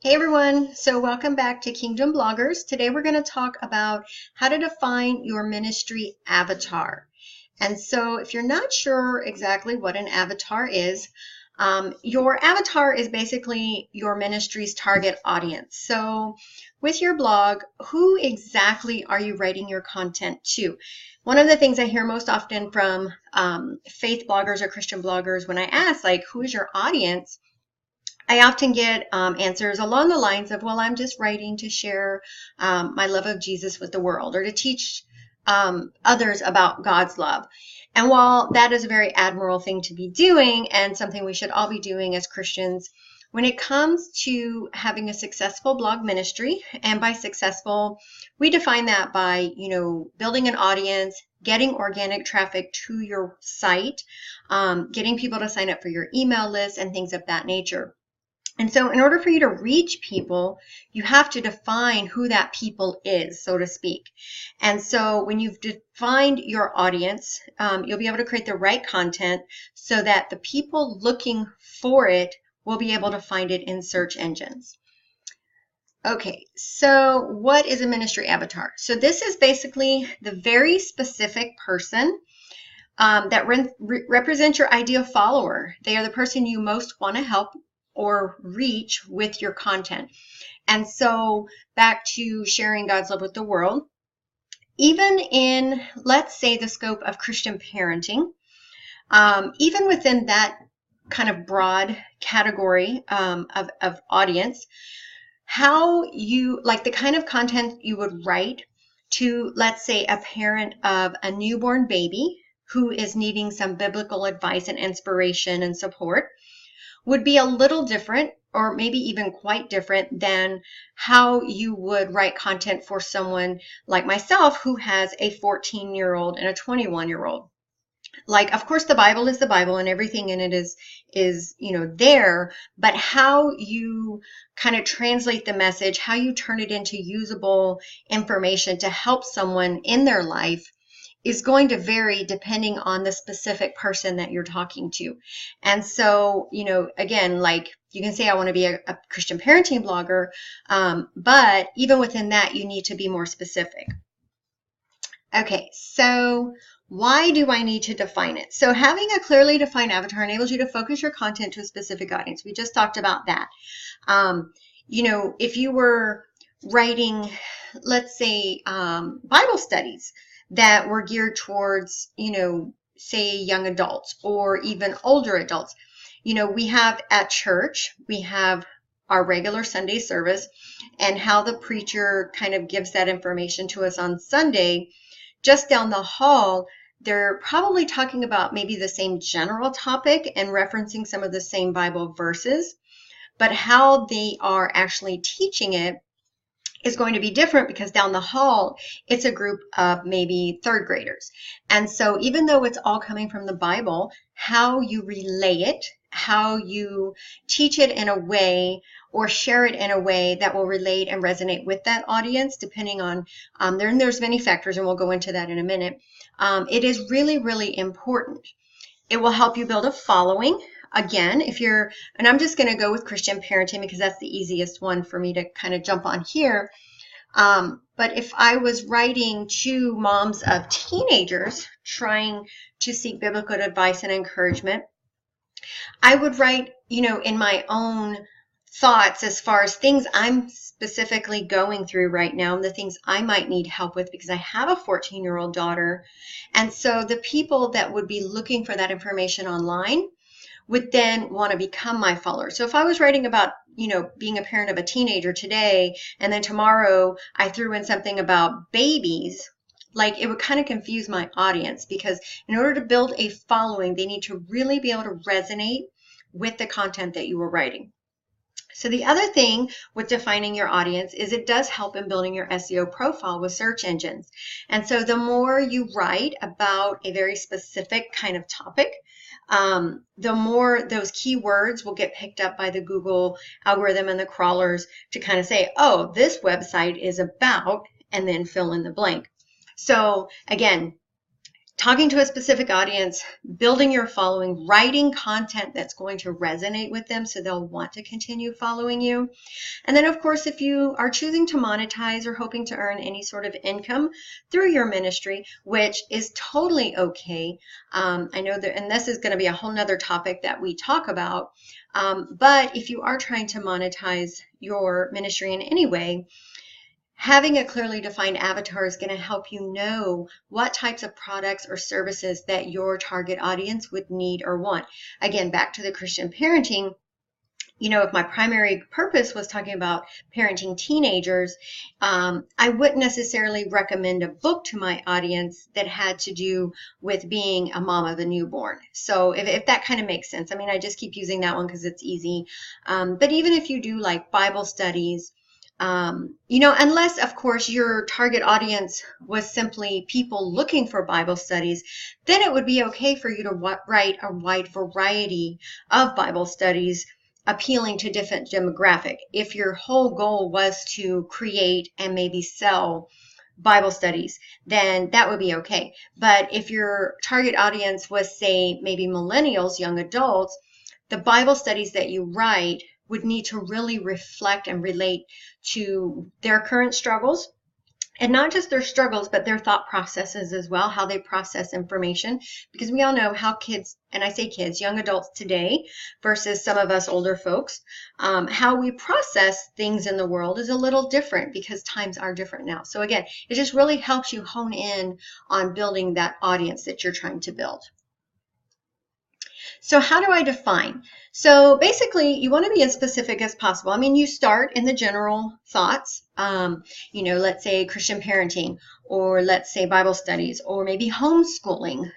Hey everyone, so welcome back to Kingdom Bloggers. Today we're going to talk about how to define your ministry avatar. And so if you're not sure exactly what an avatar is, your avatar is basically your ministry's target audience. So with your blog, who exactly are you writing your content to? One of the things I hear most often from faith bloggers or Christian bloggers when I ask, like, who is your audience? I often get answers along the lines of, well, I'm just writing to share my love of Jesus with the world or to teach others about God's love. And while that is a very admirable thing to be doing and something we should all be doing as Christians, when it comes to having a successful blog ministry, and by successful, we define that by, building an audience, getting organic traffic to your site, getting people to sign up for your email list and things of that nature. And so in order for you to reach people, you have to define who that people is, so to speak. And so when you've defined your audience, you'll be able to create the right content so that the people looking for it will be able to find it in search engines. Okay, so what is a ministry avatar? So this is basically the very specific person that represents your ideal follower. They are the person you most want to help or reach with your content. And so back to sharing God's love with the world, even in, let's say, the scope of Christian parenting, even within that kind of broad category of audience, how you, like the kind of content you would write to, let's say, a parent of a newborn baby who is needing some biblical advice and inspiration and support, would be a little different, or maybe even quite different, than how you would write content for someone like myself who has a 14-year-old and a 21-year-old. Like, of course, the Bible is the Bible and everything in it is there, but how you kind of translate the message, how you turn it into usable information to help someone in their life is going to vary depending on the specific person that you're talking to. And so, again, like you can say, I want to be a Christian parenting blogger, but even within that, you need to be more specific. Okay, so why do I need to define it? So having a clearly defined avatar enables you to focus your content to a specific audience. We just talked about that. If you were writing, let's say, Bible studies that were geared towards, say, young adults or even older adults. We have at church, we have our regular Sunday service, and how the preacher kind of gives that information to us on Sunday. Just down the hall, they're probably talking about maybe the same general topic and referencing some of the same Bible verses, but how they are actually teaching it is going to be different because down the hall, it's a group of maybe third graders. And so even though it's all coming from the Bible, how you relay it, how you teach it in a way or share it in a way that will relate and resonate with that audience, depending on, there's many factors, and we'll go into that in a minute. It is really, really important. It will help you build a following. Again, and I'm just going to go with Christian parenting because that's the easiest one for me to kind of jump on here. But if I was writing to moms of teenagers trying to seek biblical advice and encouragement, I would write, in my own thoughts as far as things I'm specifically going through right now and the things I might need help with because I have a 14-year-old daughter. And so the people that would be looking for that information online would then want to become my follower. So if I was writing about, being a parent of a teenager today, and then tomorrow I threw in something about babies, like it would kind of confuse my audience because in order to build a following, they need to really be able to resonate with the content that you were writing. So the other thing with defining your audience is it does help in building your SEO profile with search engines. And so the more you write about a very specific kind of topic, the more those keywords will get picked up by the Google algorithm and the crawlers to kind of say, oh, this website is about, and then fill in the blank. So again, talking to a specific audience, building your following, writing content that's going to resonate with them so they'll want to continue following you. And then, of course, if you are choosing to monetize or hoping to earn any sort of income through your ministry, which is totally okay. I know that, and this is going to be a whole nother topic that we talk about. But if you are trying to monetize your ministry in any way, having a clearly defined avatar is going to help you know what types of products or services that your target audience would need or want. Again, back to the Christian parenting, you know, if my primary purpose was talking about parenting teenagers, I wouldn't necessarily recommend a book to my audience that had to do with being a mom of a newborn. So if that kind of makes sense, I mean, I just keep using that one because it's easy. But even if you do like Bible studies, you know, unless, of course, your target audience was simply people looking for Bible studies, then it would be okay for you to write a wide variety of Bible studies appealing to different demographic. If your whole goal was to create and maybe sell Bible studies, then that would be okay. But if your target audience was, say, maybe millennials, young adults, the Bible studies that you write would need to really reflect and relate to their current struggles, and not just their struggles, but their thought processes as well, how they process information, because we all know how kids, and I say kids, young adults today versus some of us older folks, how we process things in the world is a little different because times are different now. So again, it just really helps you hone in on building that audience that you're trying to build. So how do I define? So basically, you want to be as specific as possible. I mean, you start in the general thoughts, you know, let's say Christian parenting, or let's say Bible studies, or maybe homeschooling.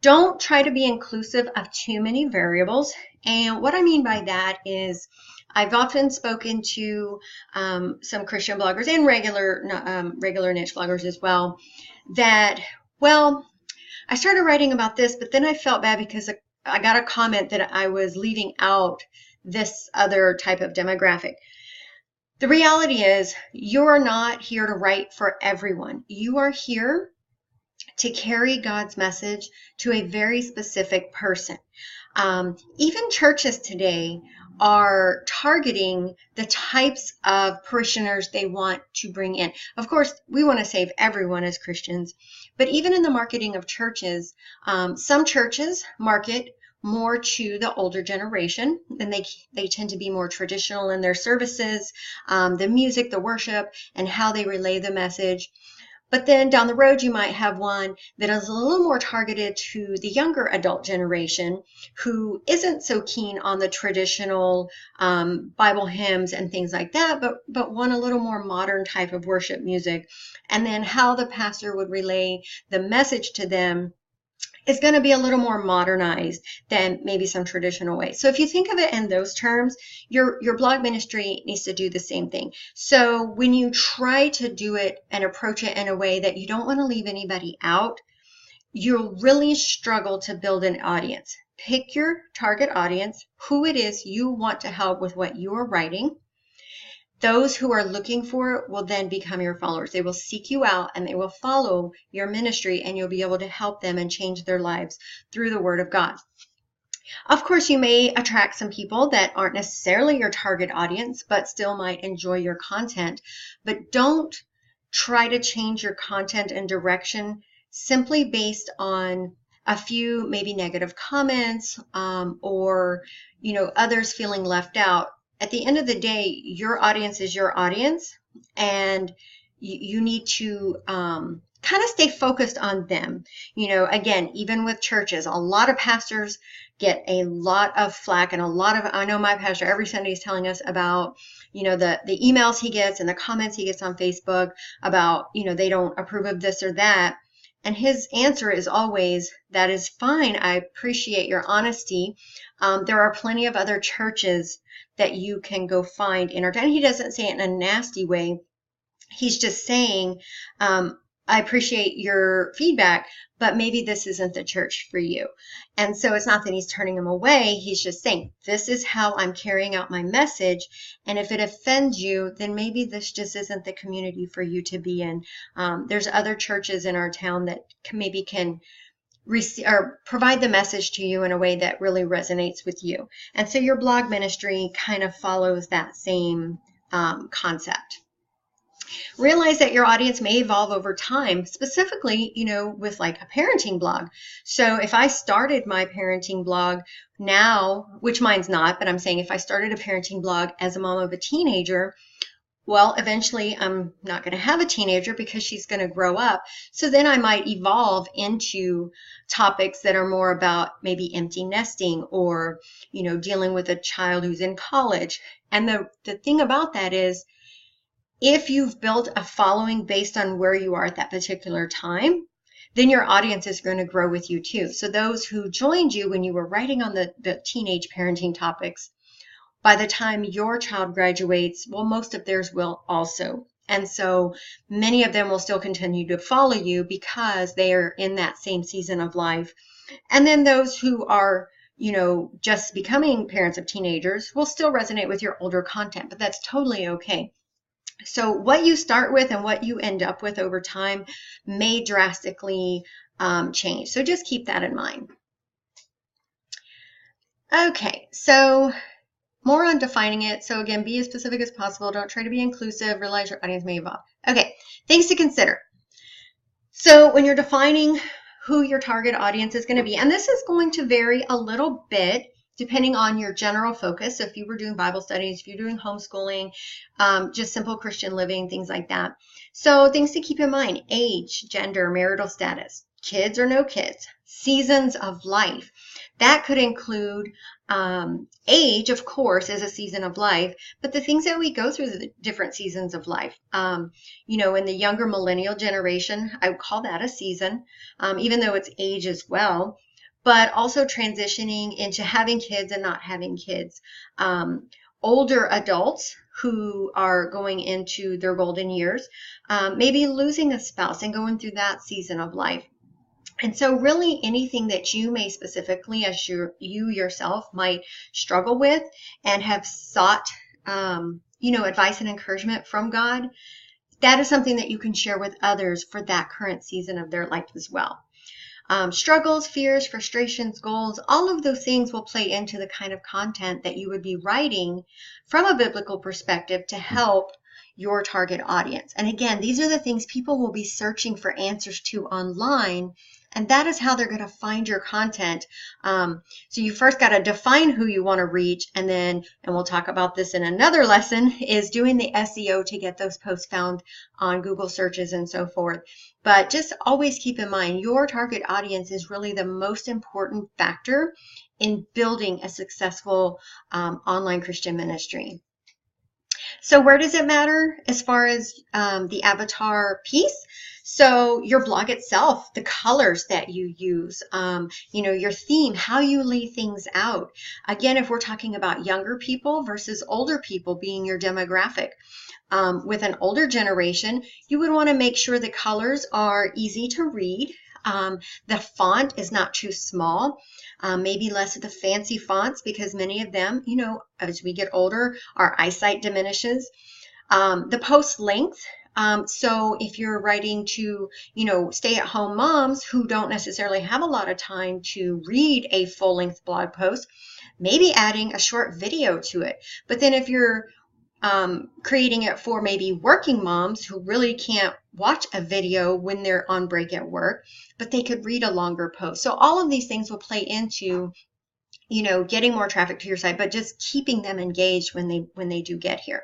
Don't try to be inclusive of too many variables. And what I mean by that is I've often spoken to some Christian bloggers and regular niche bloggers as well that, well, I started writing about this, but then I felt bad because I got a comment that I was leaving out this other type of demographic. The reality is you're not here to write for everyone. You are here to carry God's message to a very specific person. Even churches today are targeting the types of parishioners they want to bring in. Of course, we want to save everyone as Christians, but even in the marketing of churches, some churches market more to the older generation, and they tend to be more traditional in their services, the music, the worship, and how they relay the message. But then down the road, you might have one that is a little more targeted to the younger adult generation who isn't so keen on the traditional Bible hymns and things like that, but want a little more modern type of worship music. And then how the pastor would relay the message to them is going to be a little more modernized than maybe some traditional ways. So if you think of it in those terms, your blog ministry needs to do the same thing. So when you try to do it and approach it in a way that you don't want to leave anybody out, you'll really struggle to build an audience. Pick your target audience, who it is you want to help with what you are writing. Those who are looking for it will then become your followers. They will seek you out and they will follow your ministry, and you'll be able to help them and change their lives through the Word of God. Of course, you may attract some people that aren't necessarily your target audience, but still might enjoy your content. But don't try to change your content and direction simply based on a few maybe negative comments or, you know, others feeling left out. At the end of the day, your audience is your audience, and you need to kind of stay focused on them. You know, again, even with churches, a lot of pastors get a lot of flack, and I know my pastor every Sunday is telling us about, you know, the emails he gets and the comments he gets on Facebook about, you know, they don't approve of this or that. And his answer is always, that is fine. I appreciate your honesty. There are plenty of other churches that you can go find. And he doesn't say it in a nasty way. He's just saying, I appreciate your feedback, but maybe this isn't the church for you. And so it's not that he's turning them away. He's just saying, this is how I'm carrying out my message. And if it offends you, then maybe this just isn't the community for you to be in. There's other churches in our town that maybe can receive or provide the message to you in a way that really resonates with you. And so your blog ministry kind of follows that same concept. Realize that your audience may evolve over time, specifically, with like a parenting blog. So if I started my parenting blog now, which mine's not, but I'm saying if I started a parenting blog as a mom of a teenager, well, eventually I'm not going to have a teenager because she's going to grow up. So then I might evolve into topics that are more about maybe empty nesting or, dealing with a child who's in college. And the thing about that is, if you've built a following based on where you are at that particular time, then your audience is going to grow with you too. So those who joined you when you were writing on the teenage parenting topics, by the time your child graduates, well, most of theirs will also. And so many of them will still continue to follow you because they are in that same season of life. And then those who are, just becoming parents of teenagers will still resonate with your older content, but that's totally okay. So what you start with and what you end up with over time may drastically change. So just keep that in mind. Okay, so more on defining it. So again, be as specific as possible. Don't try to be inclusive. Realize your audience may evolve. Okay, things to consider. So when you're defining who your target audience is going to be, and this is going to vary a little bit depending on your general focus. So if you were doing Bible studies, if you're doing homeschooling, just simple Christian living, things like that. So things to keep in mind: age, gender, marital status, kids or no kids, seasons of life. That could include age, of course, is a season of life, but the things that we go through the different seasons of life. In the younger millennial generation, I would call that a season, even though it's age as well. But also transitioning into having kids and not having kids. Older adults who are going into their golden years, maybe losing a spouse and going through that season of life. And so really anything that you may specifically, as you yourself might struggle with and have sought, advice and encouragement from God, that is something that you can share with others for that current season of their life as well. Struggles, fears, frustrations, goals, all of those things will play into the kind of content that you would be writing from a biblical perspective to help your target audience. And again, these are the things people will be searching for answers to online, and that is how they're going to find your content. So you first got to define who you want to reach, and we'll talk about this in another lesson, is doing the SEO to get those posts found on Google searches and so forth. But just always keep in mind, your target audience is really the most important factor in building a successful online Christian ministry. So where does it matter as far as the avatar piece? So your blog itself, the colors that you use, your theme, how you lay things out. Again, if we're talking about younger people versus older people being your demographic, with an older generation, you would want to make sure the colors are easy to read. The font is not too small, maybe less of the fancy fonts, because many of them, as we get older, our eyesight diminishes. The post length. So if you're writing to, stay-at-home moms who don't necessarily have a lot of time to read a full-length blog post, maybe adding a short video to it. But then if you're creating it for maybe working moms who really can't watch a video when they're on break at work, but they could read a longer post. So all of these things will play into, getting more traffic to your site, but just keeping them engaged when they do get here.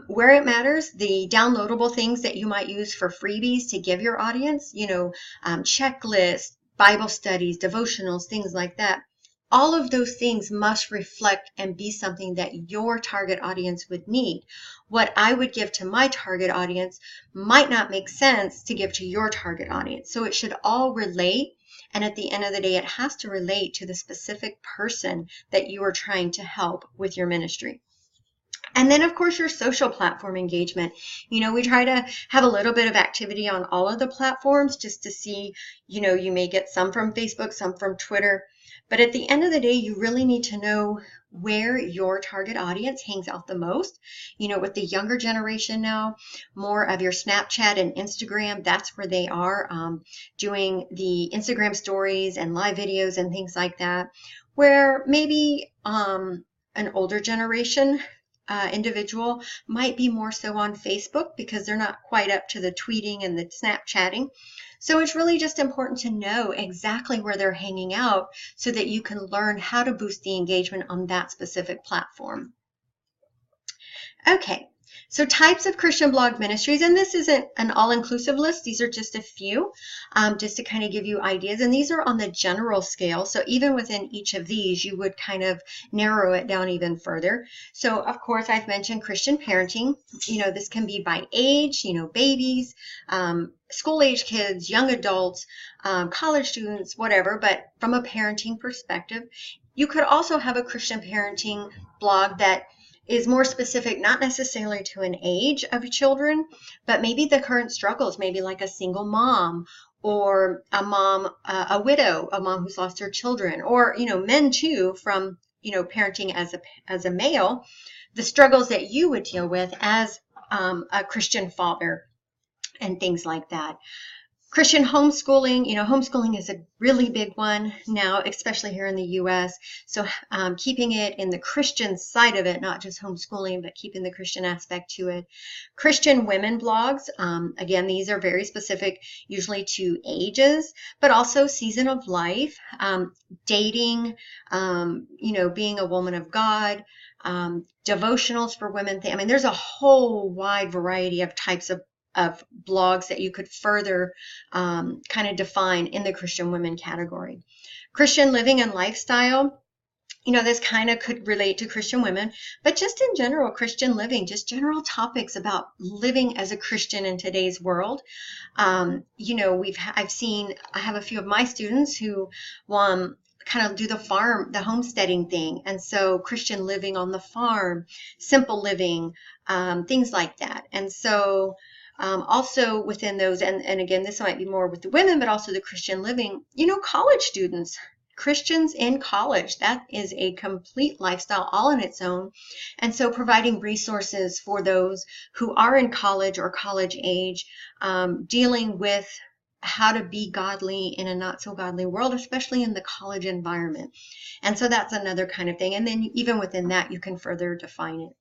Where it matters, the downloadable things that you might use for freebies to give your audience, checklists, Bible studies, devotionals, things like that. All of those things must reflect and be something that your target audience would need. What I would give to my target audience might not make sense to give to your target audience. So it should all relate. And at the end of the day, it has to relate to the specific person that you are trying to help with your ministry. And then, of course, your social platform engagement. We try to have a little bit of activity on all of the platforms just to see, you may get some from Facebook, some from Twitter. But at the end of the day, you really need to know where your target audience hangs out the most. With the younger generation now, more of your Snapchat and Instagram, that's where they are doing the Instagram stories and live videos and things like that. Where maybe an older generation individual might be more so on Facebook because they're not quite up to the tweeting and the Snapchatting. So it's really just important to know exactly where they're hanging out so that you can learn how to boost the engagement on that specific platform. Okay, so types of Christian blog ministries, and this isn't an all-inclusive list. These are just a few, just to kind of give you ideas. And these are on the general scale. So even within each of these, you would kind of narrow it down even further. So of course, I've mentioned Christian parenting. This can be by age, babies, school-age kids, young adults, college students, whatever. But from a parenting perspective, you could also have a Christian parenting blog that is more specific, not necessarily to an age of children, but maybe the current struggles, maybe like a single mom or a mom, a widow, a mom who's lost her children, or, men too, from, parenting as a male, the struggles that you would deal with as a Christian father and things like that. Christian homeschooling, homeschooling is a really big one now, especially here in the U.S. So keeping it in the Christian side of it, not just homeschooling, but keeping the Christian aspect to it. Christian women blogs, again, these are very specific, usually to ages, but also season of life, dating, being a woman of God, devotionals for women. There's a whole wide variety of types of blogs that you could further kind of define in the Christian women category. Christian living and lifestyle, this kind of could relate to Christian women, but just in general, Christian living, just general topics about living as a Christian in today's world. I have a few of my students who kind of do the homesteading thing. And so Christian living on the farm, simple living, things like that. And so also within those, and again, this might be more with the women, but also the Christian living, college students, Christians in college, that is a complete lifestyle all on its own. And so providing resources for those who are in college or college age, dealing with how to be godly in a not so godly world, especially in the college environment. And so that's another kind of thing. And then even within that, you can further define it.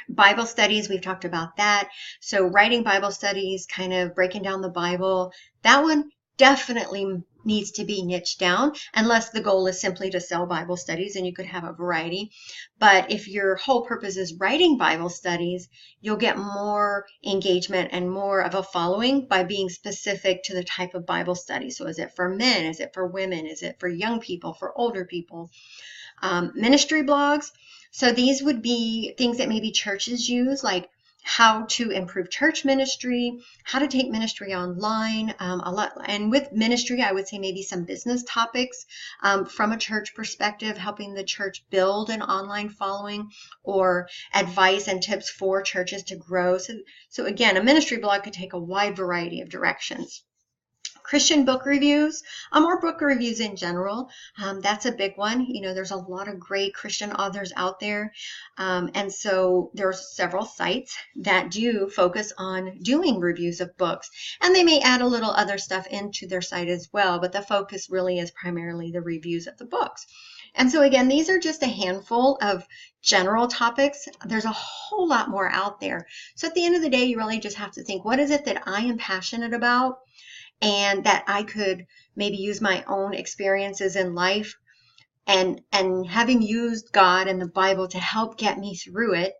Bible studies, we've talked about that. So writing Bible studies, kind of breaking down the Bible, that one definitely needs to be niched down, unless the goal is simply to sell Bible studies, and you could have a variety. But if your whole purpose is writing Bible studies, you'll get more engagement and more of a following by being specific to the type of Bible study. So is it for men? Is it for women? Is it for young people? For older people? Ministry blogs. So these would be things that maybe churches use, like how to improve church ministry, how to take ministry online, a lot. And with ministry, I would say maybe some business topics from a church perspective, helping the church build an online following, or advice and tips for churches to grow. So again, a ministry blog could take a wide variety of directions. Christian book reviews, or book reviews in general. That's a big one. There's a lot of great Christian authors out there. And so there's several sites that do focus on doing reviews of books. And they may add a little other stuff into their site as well, but the focus really is primarily the reviews of the books. And so again, these are just a handful of general topics. There's a whole lot more out there. So at the end of the day, you really just have to think, what is it that I am passionate about? And that I could maybe use my own experiences in life, and having used God and the Bible to help get me through it,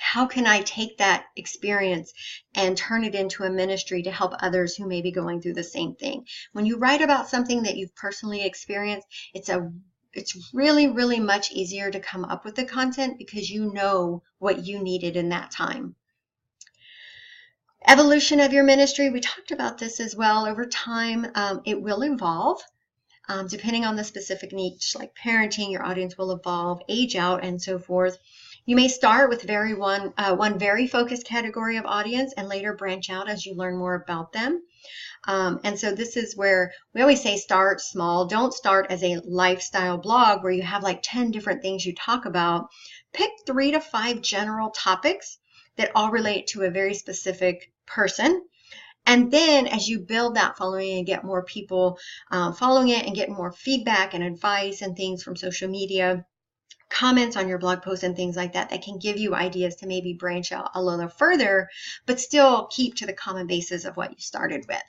how can I take that experience and turn it into a ministry to help others who may be going through the same thing? When you write about something that you've personally experienced, it's really, really much easier to come up with the content because you know what you needed in that time. Evolution of your ministry, we talked about this as well. Over time, it will evolve depending on the specific niche, like parenting, your audience will evolve, age out, and so forth. You may start with one very focused category of audience and later branch out as you learn more about them. And so this is where we always say start small. Don't start as a lifestyle blog where you have like 10 different things you talk about. Pick 3 to 5 general topics that all relate to a very specific person. And then as you build that following and get more people following it and get more feedback and advice and things from social media, comments on your blog posts and things like that, that can give you ideas to maybe branch out a little further, but still keep to the common basis of what you started with.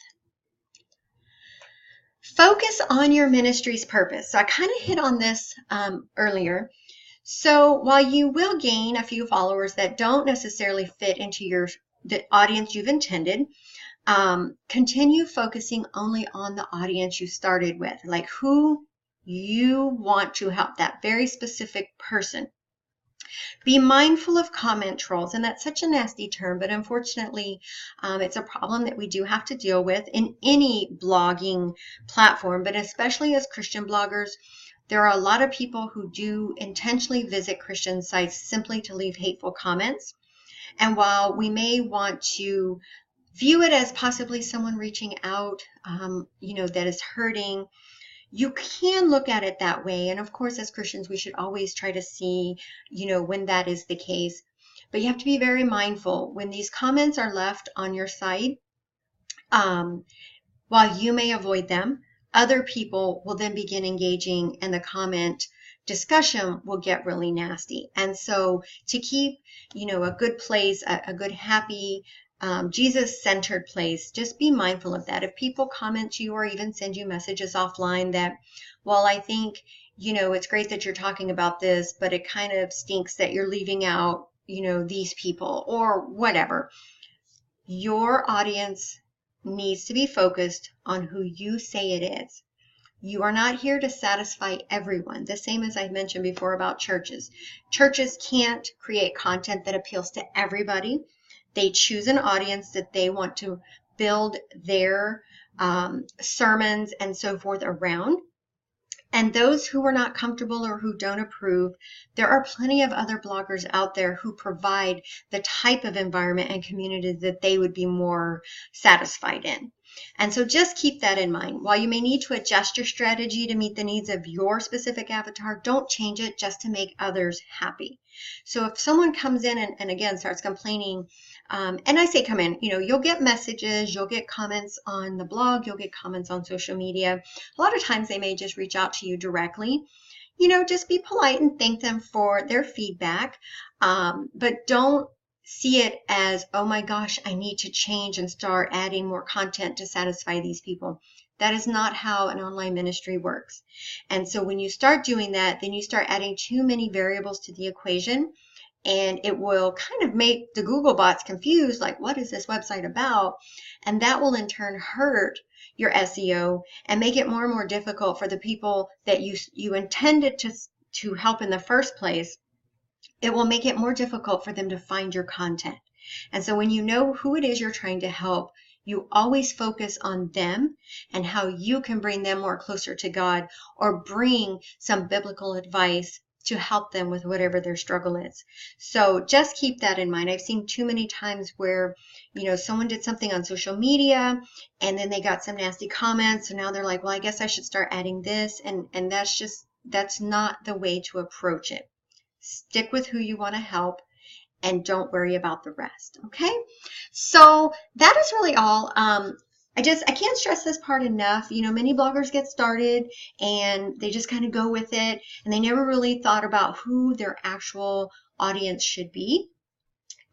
Focus on your ministry's purpose. So I kind of hit on this earlier. So while you will gain a few followers that don't necessarily fit into the audience you've intended, continue focusing only on the audience you started with, like who you want to help, that very specific person. Be mindful of comment trolls, and that's such a nasty term, but unfortunately, it's a problem that we do have to deal with in any blogging platform, but especially as Christian bloggers. There are a lot of people who do intentionally visit Christian sites simply to leave hateful comments. And while we may want to view it as possibly someone reaching out, that is hurting, you can look at it that way. And of course, as Christians, we should always try to see, when that is the case. But you have to be very mindful when these comments are left on your site. While you may avoid them, other people will then begin engaging, and the comment discussion will get really nasty. And so to keep, a good place, a good, happy, Jesus-centered place, just be mindful of that. If people comment to you or even send you messages offline that, well, I think, it's great that you're talking about this, but it kind of stinks that you're leaving out, these people or whatever. Your audience needs to be focused on who you say it is. You are not here to satisfy everyone. The same as I mentioned before about churches. Churches can't create content that appeals to everybody. They choose an audience that they want to build their sermons and so forth around. And those who are not comfortable or who don't approve, there are plenty of other bloggers out there who provide the type of environment and community that they would be more satisfied in. And so just keep that in mind. While you may need to adjust your strategy to meet the needs of your specific avatar, don't change it just to make others happy. So if someone comes in and again starts complaining, and I say come in, you'll get messages, you'll get comments on the blog, you'll get comments on social media. A lot of times they may just reach out to you directly. Just be polite and thank them for their feedback, but don't see it as, oh my gosh, I need to change and start adding more content to satisfy these people. That is not how an online ministry works. And so when you start doing that, then you start adding too many variables to the equation, and it will kind of make the Google bots confused, like, what is this website about? And that will in turn hurt your SEO and make it more and more difficult for the people that you intended to help in the first place. It will make it more difficult for them to find your content. And so when you know who it is you're trying to help, you always focus on them and how you can bring them more closer to God, or bring some biblical advice to help them with whatever their struggle is. So just keep that in mind. I've seen too many times where, someone did something on social media and then they got some nasty comments. So now they're like, well, I guess I should start adding this. And that's not the way to approach it. Stick with who you want to help and don't worry about the rest. Okay. So that is really all. I can't stress this part enough. Many bloggers get started and they just kind of go with it, and they never really thought about who their actual audience should be.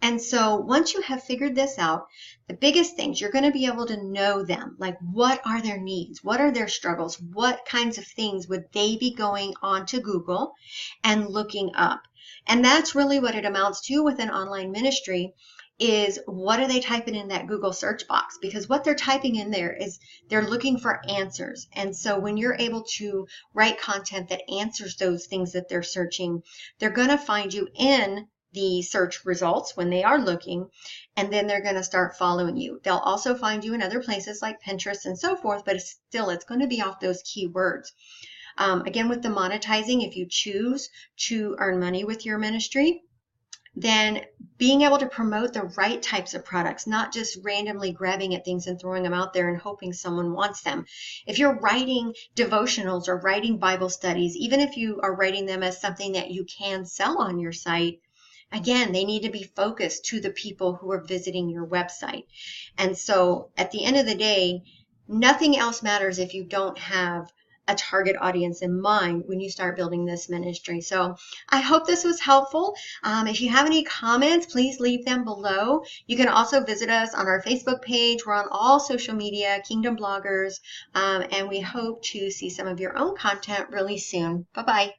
And so once you have figured this out, the biggest things, you're going to be able to know them. Like, what are their needs? What are their struggles? What kinds of things would they be going on to Google and looking up? And that's really what it amounts to with an online ministry, is what are they typing in that Google search box? Because what they're typing in there is they're looking for answers. And so when you're able to write content that answers those things that they're searching, they're going to find you in the search results when they are looking, and then they're going to start following you. They'll also find you in other places like Pinterest and so forth, but it's going to be off those keywords. Again, with the monetizing, if you choose to earn money with your ministry, then being able to promote the right types of products, not just randomly grabbing at things and throwing them out there and hoping someone wants them. If you're writing devotionals or writing Bible studies, even if you are writing them as something that you can sell on your site, again, they need to be focused to the people who are visiting your website. And so at the end of the day, nothing else matters if you don't have a target audience in mind when you start building this ministry. So I hope this was helpful. If you have any comments, please leave them below. You can also visit us on our Facebook page. We're on all social media, Kingdom Bloggers, and we hope to see some of your own content really soon. Bye-bye.